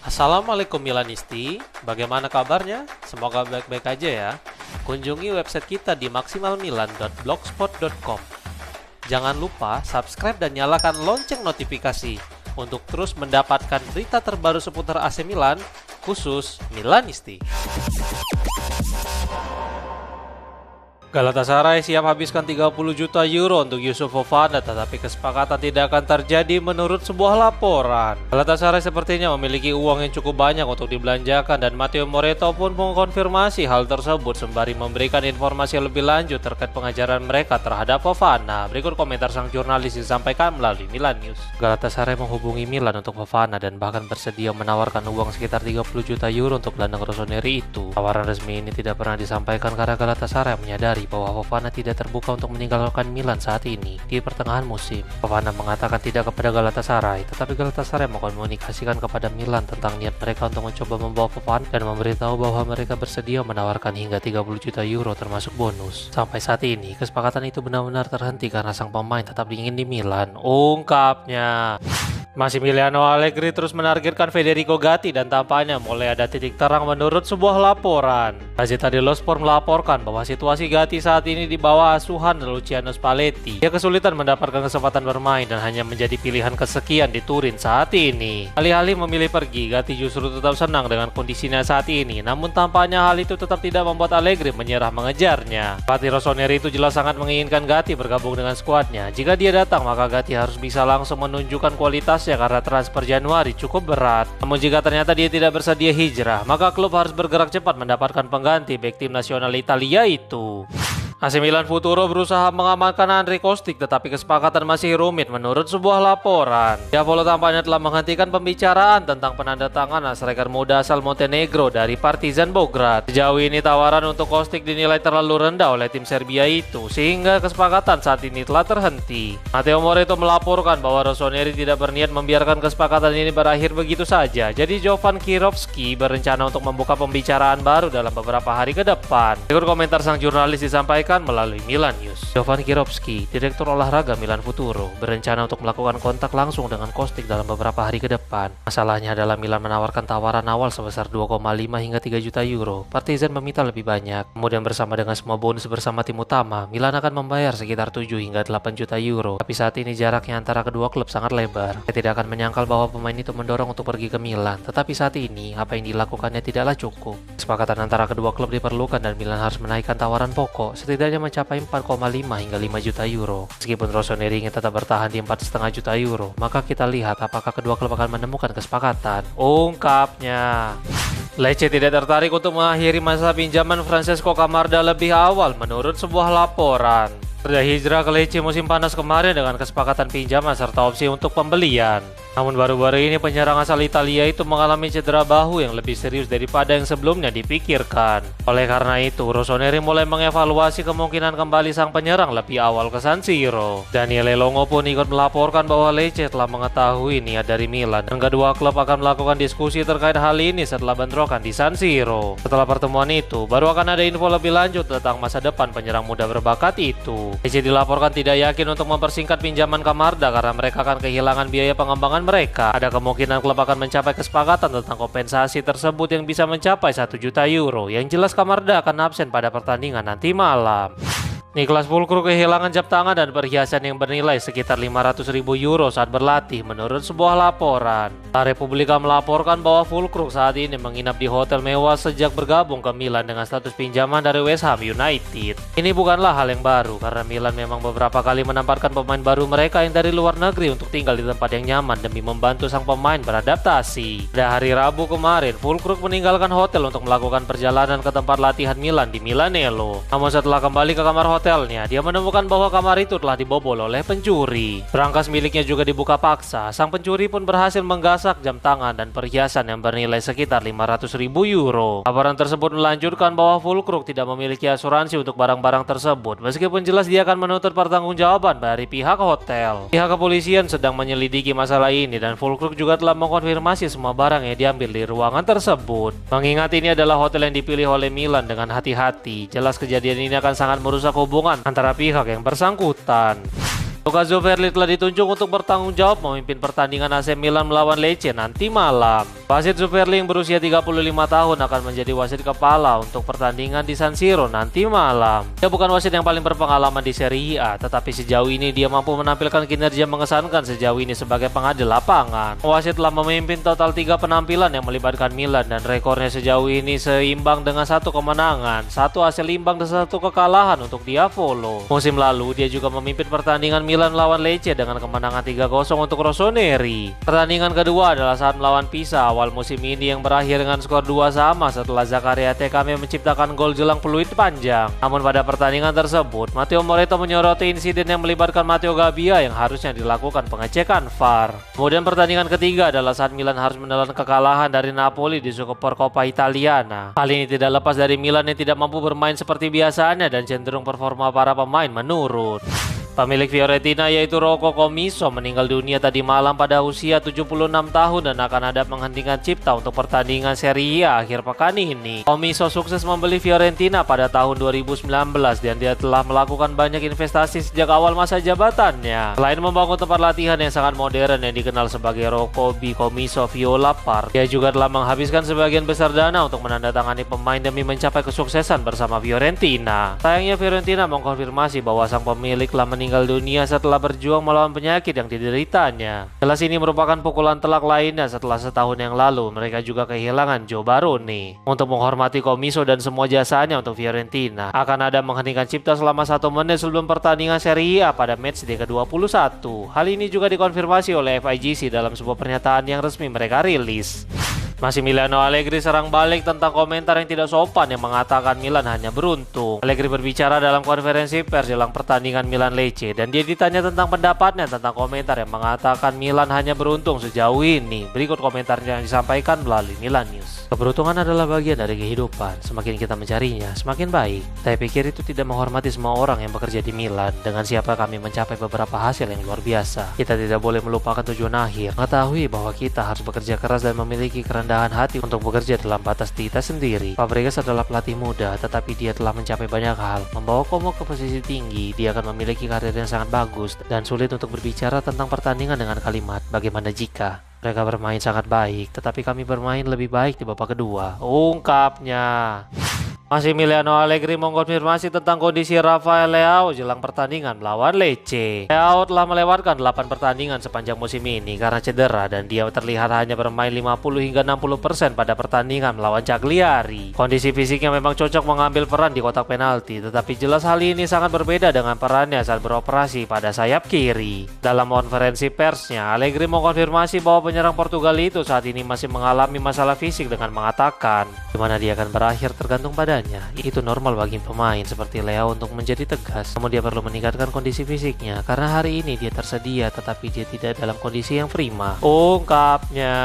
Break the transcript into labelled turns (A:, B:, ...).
A: Assalamualaikum Milanisti, bagaimana kabarnya? Semoga baik-baik aja ya. Kunjungi website kita di maksimalmilan.blogspot.com. Jangan lupa subscribe dan nyalakan lonceng notifikasi untuk terus mendapatkan berita terbaru seputar AC Milan, khusus Milanisti. Galatasaray siap habiskan 30 juta euro untuk Yusuf Fofana, tetapi kesepakatan tidak akan terjadi menurut sebuah laporan. Galatasaray sepertinya memiliki uang yang cukup banyak untuk dibelanjakan dan Matteo Moretto pun mengkonfirmasi hal tersebut sembari memberikan informasi lebih lanjut terkait pengajaran mereka terhadap Fofana. Berikut komentar sang jurnalis disampaikan melalui Milan News. Galatasaray menghubungi Milan untuk Fofana dan bahkan bersedia menawarkan uang sekitar 30 juta euro untuk gelandang Rossoneri itu. Tawaran resmi ini tidak pernah disampaikan karena Galatasaray menyadari bahwa Fofana tidak terbuka untuk meninggalkan Milan saat ini di pertengahan musim. Fofana mengatakan tidak kepada Galatasaray, tetapi Galatasaray mengkomunikasikan kepada Milan tentang niat mereka untuk mencoba membawa Fofana dan memberitahu bahwa mereka bersedia menawarkan hingga 30 juta euro termasuk bonus. Sampai saat ini, kesepakatan itu benar-benar terhenti karena sang pemain tetap ingin di Milan, ungkapnya. Massimiliano Allegri terus menargetkan Federico Gatti dan tampaknya mulai ada titik terang menurut sebuah laporan. Gazzetta dello Sport melaporkan bahwa situasi Gatti saat ini di bawah asuhan Luciano Spalletti. Dia kesulitan mendapatkan kesempatan bermain dan hanya menjadi pilihan kesekian di Turin saat ini. Alih-alih memilih pergi, Gatti justru tetap senang dengan kondisinya saat ini. Namun tampaknya hal itu tetap tidak membuat Allegri menyerah mengejarnya. Pelatih Rossoneri itu jelas sangat menginginkan Gatti bergabung dengan skuadnya. Jika dia datang, maka Gatti harus bisa langsung menunjukkan kualitas karena transfer Januari cukup berat. Namun jika ternyata dia tidak bersedia hijrah, maka klub harus bergerak cepat mendapatkan pengganti bek tim nasional Italia itu. AC Milan Futuro berusaha mengamankan Andrei Kostic, tetapi kesepakatan masih rumit menurut sebuah laporan. Diavolo tampaknya telah menghentikan pembicaraan tentang penandatanganan striker muda asal Montenegro dari Partizan Belgrade. Sejauh ini tawaran untuk Kostic dinilai terlalu rendah oleh tim Serbia itu, sehingga kesepakatan saat ini telah terhenti. Matteo Moretto melaporkan bahwa Rossoneri tidak berniat membiarkan kesepakatan ini berakhir begitu saja. Jadi Jovan Kirovski berencana untuk membuka pembicaraan baru dalam beberapa hari ke depan. Berikut komentar sang jurnalis disampaikan melalui Milan News. Jovan Kirovski, direktur olahraga Milan Futuro, berencana untuk melakukan kontak langsung dengan Kostic dalam beberapa hari ke depan. Masalahnya adalah Milan menawarkan tawaran awal sebesar 2,5 hingga 3 juta euro. Partizan meminta lebih banyak. Kemudian bersama dengan semua bonus bersama tim utama, Milan akan membayar sekitar 7 hingga 8 juta euro. Tapi saat ini jaraknya antara kedua klub sangat lebar. Saya tidak akan menyangkal bahwa pemain itu mendorong untuk pergi ke Milan. Tetapi saat ini, apa yang dilakukannya tidaklah cukup. Kesepakatan antara kedua klub diperlukan dan Milan harus menaikkan tawaran pokok, setidaknya mencapai 4,5 hingga 5 juta euro. Meskipun Rossoneri ingin tetap bertahan di 4,5 juta euro, maka kita lihat apakah kedua klub akan menemukan kesepakatan, ungkapnya. Lecce tidak tertarik untuk mengakhiri masa pinjaman Francesco Camarda lebih awal menurut sebuah laporan. Sudah hijrah ke Lecce musim panas kemarin dengan kesepakatan pinjaman serta opsi untuk pembelian. Namun baru-baru ini penyerang asal Italia itu mengalami cedera bahu yang lebih serius daripada yang sebelumnya dipikirkan. Oleh karena itu, Rossoneri mulai mengevaluasi kemungkinan kembali sang penyerang lebih awal ke San Siro. Daniele Longo pun ikut melaporkan bahwa Lecce telah mengetahui niat dari Milan dan kedua klub akan melakukan diskusi terkait hal ini setelah bentrokan di San Siro. Setelah pertemuan itu, baru akan ada info lebih lanjut tentang masa depan penyerang muda berbakat itu. Lecce dilaporkan tidak yakin untuk mempersingkat pinjaman Camarda karena mereka akan kehilangan biaya pengembangan mereka. Ada kemungkinan klub akan mencapai kesepakatan tentang kompensasi tersebut yang bisa mencapai 1 juta euro. Yang jelas Camarda akan absen pada pertandingan nanti malam. Niklas Füllkrug kehilangan jam tangan dan perhiasan yang bernilai sekitar 500.000 euro saat berlatih menurut sebuah laporan. La Repubblica melaporkan bahwa Füllkrug saat ini menginap di hotel mewah sejak bergabung ke Milan dengan status pinjaman dari West Ham United. Ini bukanlah hal yang baru karena Milan memang beberapa kali menempatkan pemain baru mereka yang dari luar negeri untuk tinggal di tempat yang nyaman demi membantu sang pemain beradaptasi. Pada hari Rabu kemarin, Füllkrug meninggalkan hotel untuk melakukan perjalanan ke tempat latihan Milan di Milanello. Namun setelah kembali ke kamar hotelnya, dia menemukan bahwa kamar itu telah dibobol oleh pencuri. Berangkas miliknya juga dibuka paksa. Sang pencuri pun berhasil menggasak jam tangan dan perhiasan yang bernilai sekitar 500.000 euro. Laporan tersebut melanjutkan bahwa Füllkrug tidak memiliki asuransi untuk barang-barang tersebut, meskipun jelas dia akan menuntut pertanggungjawaban dari pihak hotel. Pihak kepolisian sedang menyelidiki masalah ini dan Füllkrug juga telah mengkonfirmasi semua barang yang diambil di ruangan tersebut. Mengingat ini adalah hotel yang dipilih oleh Milan dengan hati-hati, jelas kejadian ini akan sangat merusak hubungan antara pihak yang bersangkutan. Luka Zoferli telah ditunjuk untuk bertanggung jawab memimpin pertandingan AC Milan melawan Lecce nanti malam. Wasit Zoferli yang berusia 35 tahun akan menjadi wasit kepala untuk pertandingan di San Siro nanti malam. Dia bukan wasit yang paling berpengalaman di Serie A, tetapi sejauh ini dia mampu menampilkan kinerja mengesankan sejauh ini sebagai pengadil lapangan. Wasit telah memimpin total 3 penampilan yang melibatkan Milan dan rekornya sejauh ini seimbang dengan 1 kemenangan, 1 hasil imbang dan 1 kekalahan untuk Diavolo. Musim lalu dia juga memimpin pertandingan Milan melawan Lecce dengan kemenangan 3-0 untuk Rossoneri. Pertandingan kedua adalah saat melawan Pisa awal musim ini yang berakhir dengan skor 2-2 setelah Zakaria Tekame menciptakan gol jelang peluit panjang. Namun pada pertandingan tersebut, Matteo Moretto menyoroti insiden yang melibatkan Matteo Gabbia yang harusnya dilakukan pengecekan VAR. Kemudian pertandingan ketiga adalah saat Milan harus menelan kekalahan dari Napoli di Supercoppa Italiana. Hal ini tidak lepas dari Milan yang tidak mampu bermain seperti biasanya dan cenderung performa para pemain menurun. Pemilik Fiorentina yaitu Rocco Commisso meninggal dunia tadi malam pada usia 76 tahun dan akan ada menghentikan cipta untuk pertandingan Serie A akhir pekan ini. Commisso sukses membeli Fiorentina pada tahun 2019 dan dia telah melakukan banyak investasi sejak awal masa jabatannya. Selain membangun tempat latihan yang sangat modern yang dikenal sebagai Rocco B. Commisso Viola Park, dia juga telah menghabiskan sebagian besar dana untuk menandatangani pemain demi mencapai kesuksesan bersama Fiorentina. Sayangnya Fiorentina mengkonfirmasi bahwa sang pemilik telah meninggal dunia setelah berjuang melawan penyakit yang dideritanya. Jelas ini merupakan pukulan telak lainnya setelah setahun yang lalu mereka juga kehilangan Joe Baroni. Untuk menghormati Commisso dan semua jasanya untuk Fiorentina, akan ada menghentikan cipta selama 1 menit sebelum pertandingan Serie A pada matchday ke-21. Hal ini juga dikonfirmasi oleh FIGC dalam sebuah pernyataan yang resmi mereka rilis. Massimiliano Allegri serang balik tentang komentar yang tidak sopan yang mengatakan Milan hanya beruntung. Allegri berbicara dalam konferensi pers jelang pertandingan Milan Lecce dan dia ditanya tentang pendapatnya tentang komentar yang mengatakan Milan hanya beruntung sejauh ini. Berikut komentarnya yang disampaikan melalui Milan News. Keberuntungan adalah bagian dari kehidupan. Semakin kita mencarinya, semakin baik. Saya pikir itu tidak menghormati semua orang yang bekerja di Milan. Dengan siapa kami mencapai beberapa hasil yang luar biasa. Kita tidak boleh melupakan tujuan akhir. Mengetahui bahwa kita harus bekerja keras dan memiliki kerendahan hati untuk bekerja dalam batas kita sendiri. Fabregas adalah pelatih muda, tetapi dia telah mencapai banyak hal. Membawa Como ke posisi tinggi, dia akan memiliki karir yang sangat bagus dan sulit untuk berbicara tentang pertandingan dengan kalimat bagaimana jika. Mereka bermain sangat baik, tetapi kami bermain lebih baik di babak kedua, ungkapnya. Massimiliano Allegri mengkonfirmasi tentang kondisi Rafael Leao jelang pertandingan melawan Lecce. Leao telah melewatkan 8 pertandingan sepanjang musim ini karena cedera dan dia terlihat hanya bermain 50 hingga 60% pada pertandingan melawan Cagliari. Kondisi fisiknya memang cocok mengambil peran di kotak penalti, tetapi jelas hal ini sangat berbeda dengan perannya saat beroperasi pada sayap kiri. Dalam konferensi persnya, Allegri mengkonfirmasi bahwa penyerang Portugal itu saat ini masih mengalami masalah fisik dengan mengatakan, di mana dia akan berakhir tergantung pada itu normal bagi pemain seperti Leo untuk menjadi tegas. Namun dia perlu meningkatkan kondisi fisiknya karena hari ini dia tersedia tetapi dia tidak dalam kondisi yang prima, ungkapnya.